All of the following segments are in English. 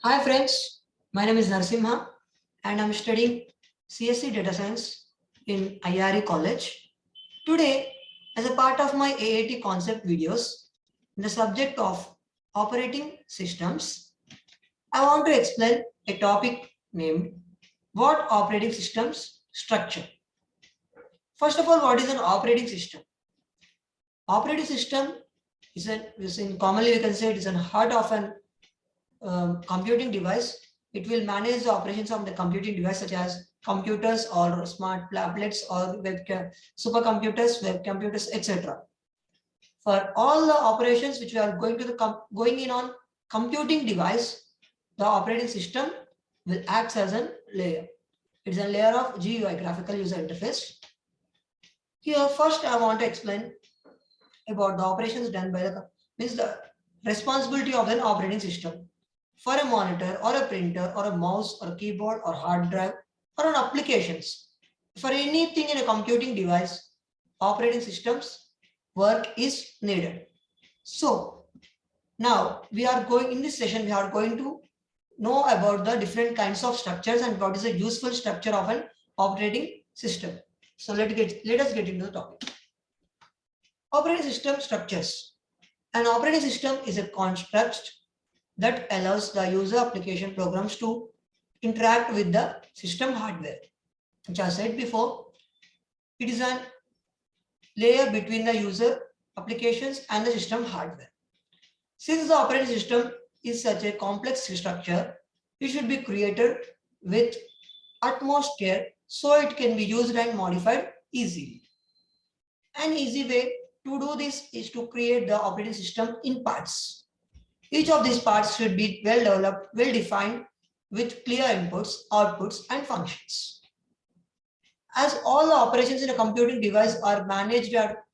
Hi friends, my name is Narsimha and I'm studying CSC Data Science in IRE College. Today, as a part of my AAT concept videos, in the subject of operating systems, I want to explain a topic named What Operating Systems Structure. First of all, what is an operating system? Operating system commonly we can say it is an heart of an computing device. It will manage the operations of the computing device such as computers or smart tablets or supercomputers, web computers, etc. For all the operations which we are going in on computing device, the operating system will act as a layer. It's a layer of GUI, graphical user interface. Here, first I want to explain about the operations done by the responsibility of an operating system. For a monitor or a printer or a mouse or a keyboard or hard drive or an applications. For anything in a computing device, operating systems work is needed. So now we are going in this session, we are going to know about the different kinds of structures and what is the useful structure of an operating system. So let us get into the topic. Operating system structures. An operating system is a construct that allows the user application programs to interact with the system hardware. Which I said before, it is a layer between the user applications and the system hardware. Since the operating system is such a complex structure, it should be created with utmost care so it can be used and modified easily. An easy way to do this is to create the operating system in parts. Each of these parts should be well developed, well defined with clear inputs, outputs, and functions. As all the operations in a computing device are managed or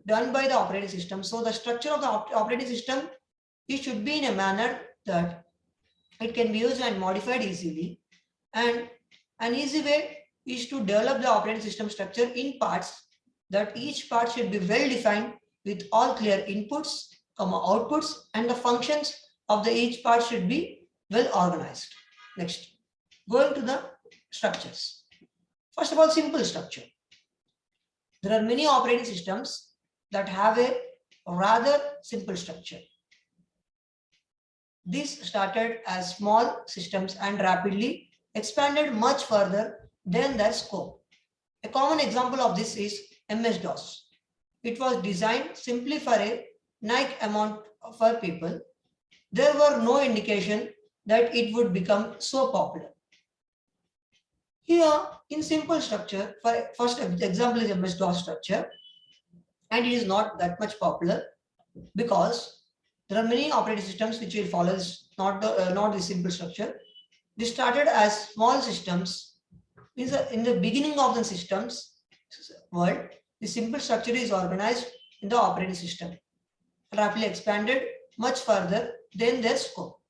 done by the operating system, so the structure of the operating system it should be in a manner that it can be used and modified easily. And an easy way is to develop the operating system structure in parts that each part should be well defined with all clear inputs, outputs, and the functions of the each part should be well organized. Next, going to the structures. First of all, simple structure. There are many operating systems that have a rather simple structure. These started as small systems and rapidly expanded much further than their scope. A common example of this is MS-DOS. It was designed simply for a Nike amount for people. There were no indication that it would become so popular. Here, in simple structure, for first example is MS-DOS structure, and it is not that much popular because there are many operating systems which will follow this, not the simple structure. They started as small systems. In the beginning of the systems world, the simple structure is organized in the operating system, rapidly expanded much further than their scope.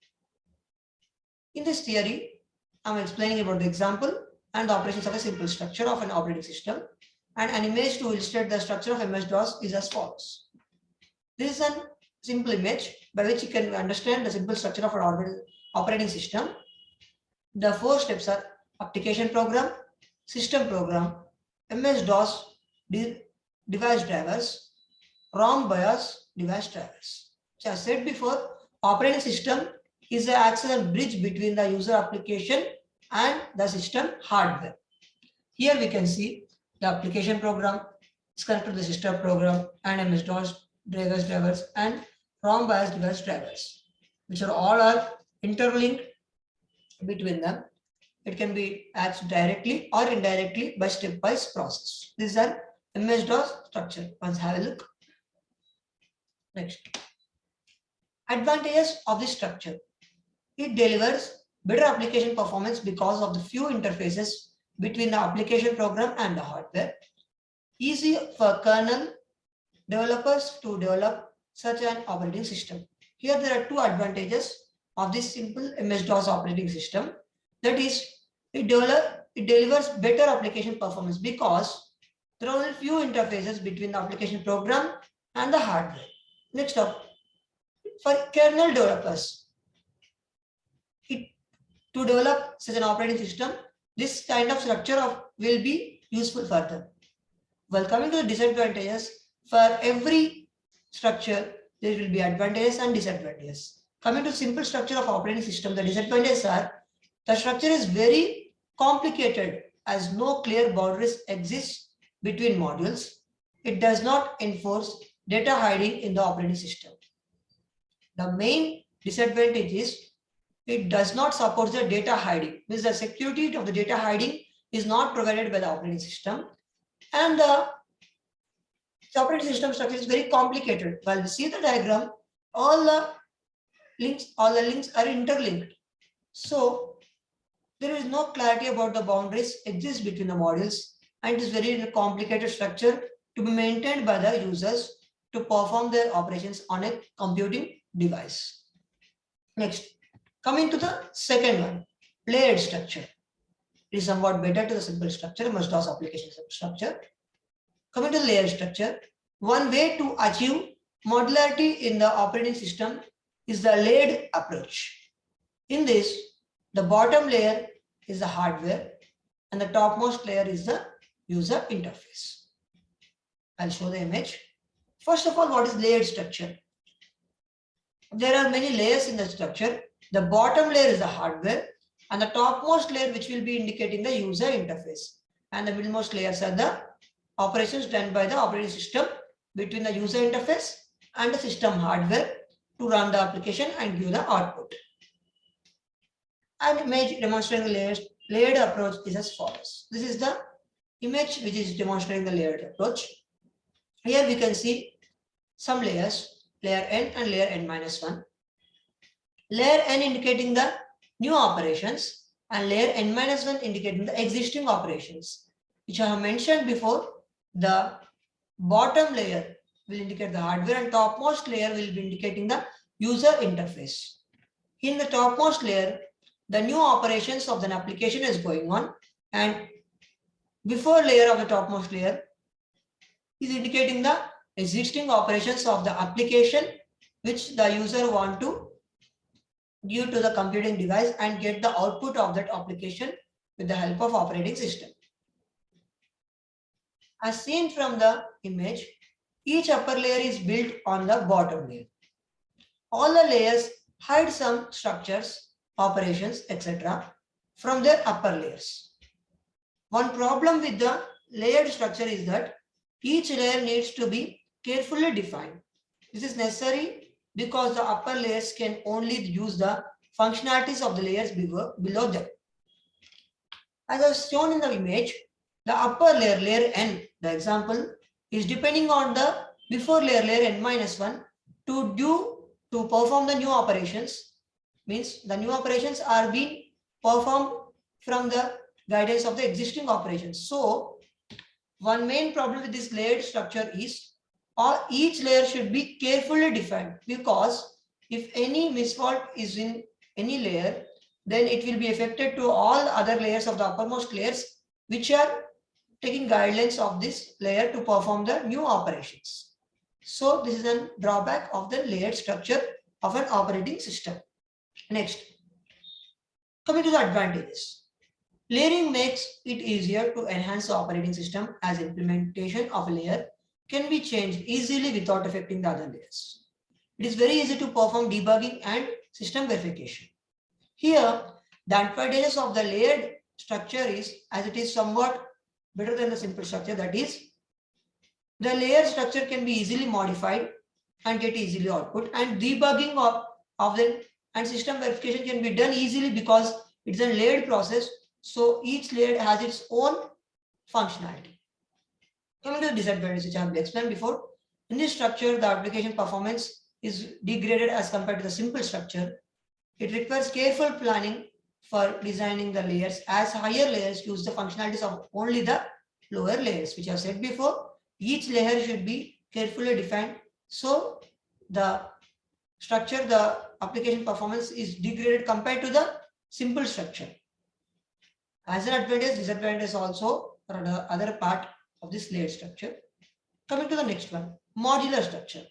In this theory, I am explaining about the example and the operations of a simple structure of an operating system, and an image to illustrate the structure of MS-DOS is as follows. This is a simple image by which you can understand the simple structure of an operating system. The four steps are application program, system program, MS-DOS device drivers, ROM BIOS device drivers. As I said before, operating system is an access bridge between the user application and the system hardware. Here we can see the application program is connected to the system program and MS-DOS device drivers and ROM BIOS device drivers, which are all interlinked between them. It can be accessed directly or indirectly by stepwise process. This is an MS-DOS structure. Let's have a look. Next. Advantages of this structure. It delivers better application performance because of the few interfaces between the application program and the hardware. Easy for kernel developers to develop such an operating system. Here there are two advantages of this simple MS-DOS operating system. That is, it delivers better application performance because there are only few interfaces between the application program and the hardware. Next up, for kernel developers, it to develop such an operating system, this kind of structure will be useful further. Well, coming to the disadvantages, for every structure, there will be advantages and disadvantages. Coming to simple structure of operating system, the disadvantages are the structure is very complicated as no clear boundaries exist between modules. It does not enforce data hiding in the operating system. The main disadvantage is it does not support the data hiding, means the security of the data hiding is not provided by the operating system, and the operating system structure is very complicated. While we see the diagram, all the links are interlinked. So there is no clarity about the boundaries exist between the modules, and it is very complicated structure to be maintained by the users to perform their operations on a computing device. Next, coming to the second one, layered structure. It is somewhat better to the simple structure, MS-DOS application structure. Coming to the layered structure, one way to achieve modularity in the operating system is the layered approach. In this, the bottom layer is the hardware and the topmost layer is the user interface. I'll show the image. First of all, what is layered structure? There are many layers in the structure. The bottom layer is the hardware and the topmost layer, which will be indicating the user interface, and the middlemost layers are the operations done by the operating system between the user interface and the system hardware to run the application and give the output. An image demonstrating the layered approach is as follows. This is the image which is demonstrating the layered approach. Here we can see some layers, layer n and layer n-1. Layer n indicating the new operations and layer n-1 indicating the existing operations, which I have mentioned before. The bottom layer will indicate the hardware and topmost layer will be indicating the user interface. In the topmost layer, the new operations of an application is going on, and before layer of the topmost layer is indicating the existing operations of the application which the user want to give to the computing device and get the output of that application with the help of operating system. As seen from the image, each upper layer is built on the bottom layer. All the layers hide some structures, operations, etc. from their upper layers. One problem with the layered structure is that each layer needs to be carefully defined. This is necessary because the upper layers can only use the functionalities of the layers below them. As I was shown in the image, the upper layer, layer n, the example, is depending on the before layer, layer n-1, to perform the new operations. Means the new operations are being performed from the guidance of the existing operations. So one main problem with this layered structure is each layer should be carefully defined, because if any misfault is in any layer, then it will be affected to all other layers of the uppermost layers which are taking guidelines of this layer to perform the new operations. So this is a drawback of the layered structure of an operating system. Next, coming to the advantages. Layering makes it easier to enhance the operating system, as implementation of a layer can be changed easily without affecting the other layers. It is very easy to perform debugging and system verification. Here, the advantages of the layered structure is, as it is somewhat better than the simple structure, that is, the layered structure can be easily modified and get easily output, and debugging of the and system verification can be done easily because it's a layered process. So each layer has its own functionality. Coming to the disadvantages, which I have explained before, in this structure, the application performance is degraded as compared to the simple structure. It requires careful planning for designing the layers, as higher layers use the functionalities of only the lower layers, which I have said before. Each layer should be carefully defined. So the structure, the application performance is degraded compared to the simple structure. As an advantage, disadvantage also for the other part of this layered structure. Coming to the next one, modular structure.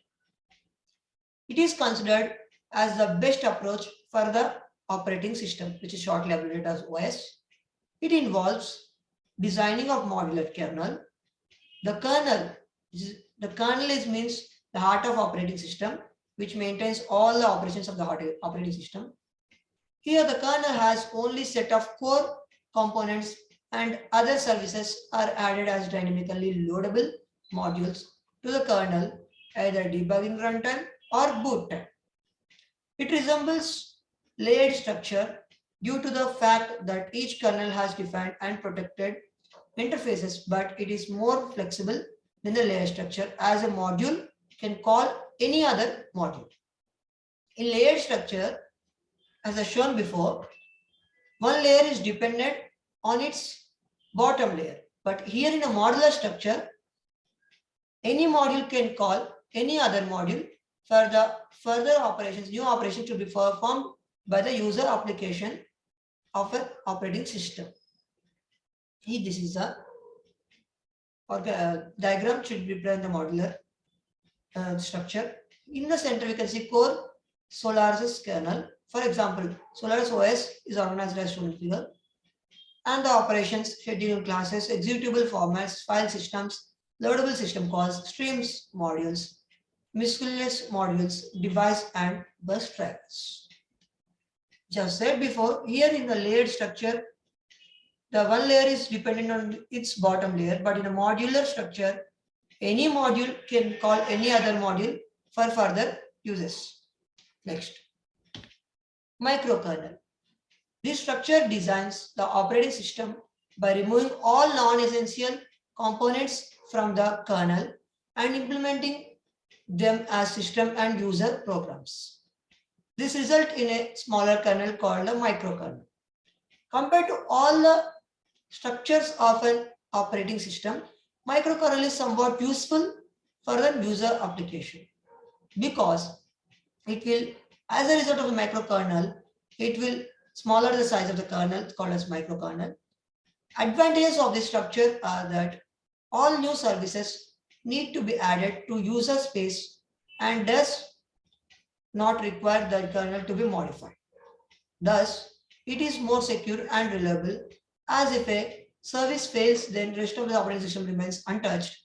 It is considered as the best approach for the operating system, which is shortly abbreviated as OS. It involves designing of modular kernel. The kernel means the heart of operating system, which maintains all the operations of the operating system. Here the kernel has only set of core components and other services are added as dynamically loadable modules to the kernel, either debugging runtime or boot time. It resembles layered structure due to the fact that each kernel has defined and protected interfaces, but it is more flexible than the layer structure as a module can call any other module. In layered structure, as I shown before, one layer is dependent on its bottom layer. But here in a modular structure, any module can call any other module for the further operations, new operations to be performed by the user application of an operating system. This is a diagram should represent the modular structure. In the center, we can see core Solaris kernel. For example, Solaris OS is organized as shown here, and the operations, scheduling classes, executable formats, file systems, loadable system calls, streams modules, miscellaneous modules, device and bus drivers. Just said before, here in the layered structure, the one layer is dependent on its bottom layer, but in a modular structure, any module can call any other module for further uses. Next, microkernel. This structure designs the operating system by removing all non-essential components from the kernel and implementing them as system and user programs. This results in a smaller kernel called a microkernel. Compared to all the structures of an operating system, microkernel is somewhat useful for the user application because it will, as a result of the microkernel, it will smaller the size of the kernel called as microkernel. Advantages of this structure are that all new services need to be added to user space and does not require the kernel to be modified. Thus, it is more secure and reliable, as if a service fails, then rest of the operating system remains untouched.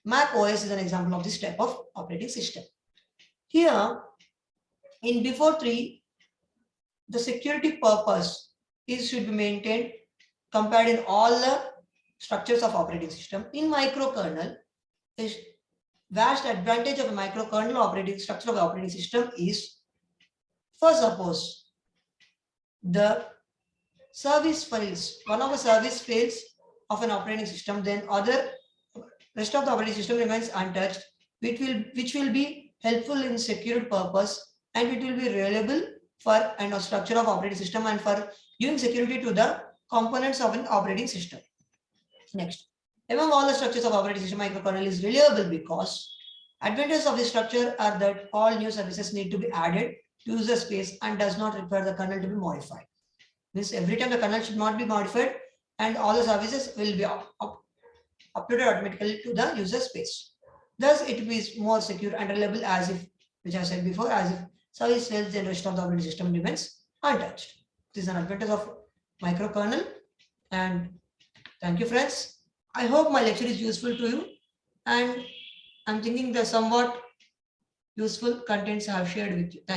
Mac OS is an example of this type of operating system. Here, in before 3, the security purpose should be maintained compared in all the structures of operating system. In microkernel, the vast advantage of a microkernel operating structure of the operating system is, first suppose the service fails, one of the service fails of an operating system, then rest of the operating system remains untouched, which will be helpful in security purpose, and it will be reliable for a structure of operating system and for giving security to the components of an operating system. Next, among all the structures of operating system, microkernel is reliable because advantages of this structure are that all new services need to be added to user space and does not require the kernel to be modified. Means every time the kernel should not be modified and all the services will be uploaded automatically to the user space. Thus, it is more secure and reliable, as if, which I said before, as if service fails, then rest of the operating system remains untouched. This is an advantage of microkernel. And thank you, friends. I hope my lecture is useful to you, and I'm thinking the somewhat useful contents I have shared with you. Thank you.